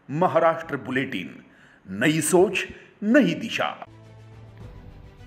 Maharashtra bulletin, नई सोच नई दिशा।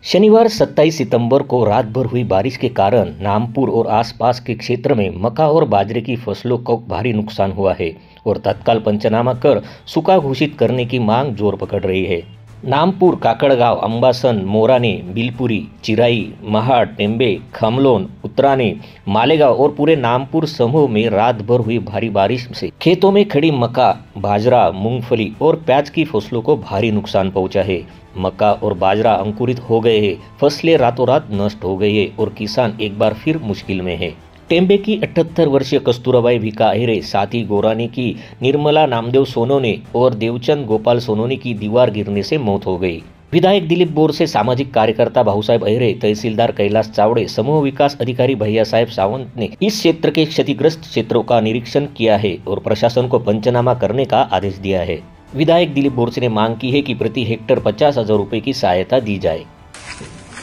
शनिवार 27 सितंबर को रात भर हुई बारिश के कारण नामपुर और आसपास के क्षेत्र में मक्का और बाजरे की फसलों को भारी नुकसान हुआ है और तत्काल पंचनामा कर सूखा घोषित करने की मांग जोर पकड़ रही है। नामपुर, काकड़गांव, अंबासन, मोराने, बिलपुरी, चिराई, महाड, टेंबे, खमलोन, उतराने, मालेगांव और पूरे नामपुर समूह में रात भर हुई भारी बारिश से खेतों में खड़ी मक्का, बाजरा, मूंगफली और प्याज की फसलों को भारी नुकसान पहुंचा है। मक्का और बाजरा अंकुरित हो गए हैं, फसलें रातों रात नष्ट हो गई है और किसान एक बार फिर मुश्किल में है। टेंबे की 78 वर्षीय कस्तूराबाई भिका अहिरे, साथी गोरानी की निर्मला नामदेव सोनोने और देवचंद गोपाल सोनोने की दीवार गिरने से मौत हो गई। विधायक दिलीप बोरसे, सामाजिक कार्यकर्ता भाऊसाहेब अहिरे, तहसीलदार कैलाश चावड़े, समूह विकास अधिकारी भैया साहेब सावंत ने इस क्षेत्र के क्षतिग्रस्त क्षेत्रों का निरीक्षण किया है और प्रशासन को पंचनामा करने का आदेश दिया है। विधायक दिलीप बोरसे ने मांग की है कि प्रति हेक्टर 50,000 रुपये की सहायता दी जाए।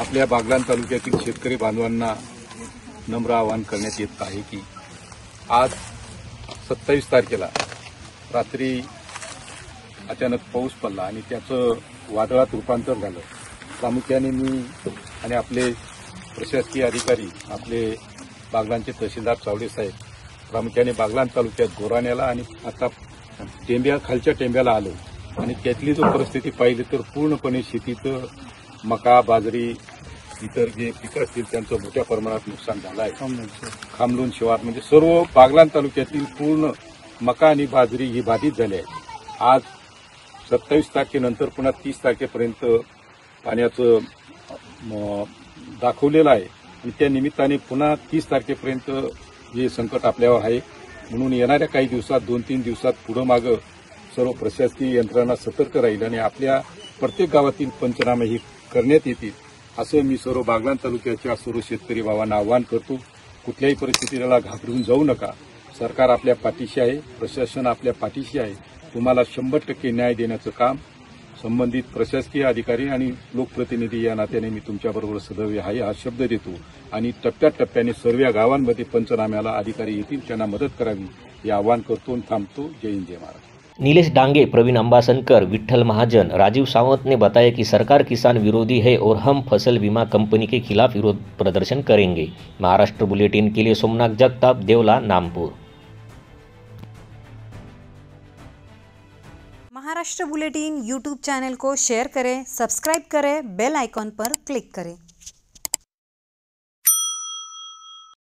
आपल्या बागलाण तालुक्यातील शेतकरी बांधवांना नम्र आवाहन करण्यात येत आहे की आज 27 तारखेला रात्री अचानक पाऊस पडला आणि त्याचं वादळात रूपांतर झालं। प्रामुख्याने मी आणि आपले प्रशासकीय अधिकारी, आपले बागलाणचे तहसीलदार चावडे साहेब प्रामुख्याने बागलाण तालुक्यात गोराण्याला आणि आता खालच्या टेंब्याला आलो आणि त्यातली जो परिस्थिती पाहिली तर पूर्णपणे शेतीचं मका, बाजरी, इतर जे पिकं असतील त्यांचं मोठ्या प्रमाणात नुकसान झालं आहे। खामलोन शिवार म्हणजे सर्व बागलाण तालुक्यातील पूर्ण मका आणि बाजरी ही बाधित झाली आहे। आज 27 तारखेनंतर पुन्हा 30 तारखेपर्यंत पाण्याचं दाखवलेलं आहे आणि त्या निमित्ताने पुन्हा 30 तारखेपर्यंत हे संकट आपल्यावर आहे। म्हणून येणाऱ्या काही दिवसात 2-3 दिवसात पुढं मागं सर्व प्रशासकीय यंत्रणा सतर्क राहील आणि आपल्या प्रत्येक गावातील पंचनामे ही करण्यात येतील असं मी सर्व बागलाण तालुक्याच्या सर्व शेतकरी बाबांना आवाहन करतो। कुठल्याही परिस्थितीला घाबरून जाऊ नका। सरकार आपल्या पाठीशी आहे, प्रशासन आपल्या पाठीशी आहे। तुम्हाला 100% न्याय देण्याचं काम संबंधित प्रशासकीय अधिकारी आणि लोकप्रतिनिधी या नात्याने मी तुमच्याबरोबर सदैव आहे हा शब्द देतो आणि टप्प्याटप्प्याने सर्व गावांमध्ये पंचनाम्याला अधिकारी येतील, त्यांना मदत करावी हे आवाहन करतो आणि थांबतो। जय हिंद, जय महाराष्ट्र। नीलेश डांगे, प्रवीण अंबासनकर, विठ्ठल महाजन, राजीव सावंत ने बताया कि सरकार किसान विरोधी है और हम फसल बीमा कंपनी के खिलाफ विरोध प्रदर्शन करेंगे। महाराष्ट्र बुलेटिन के लिए सोमनाथ जगताप, देवला, Rampur. Maharashtra bulletin YouTube channel को शेयर करें, सब्सक्राइब करें, बेल आइकॉन पर क्लिक करें।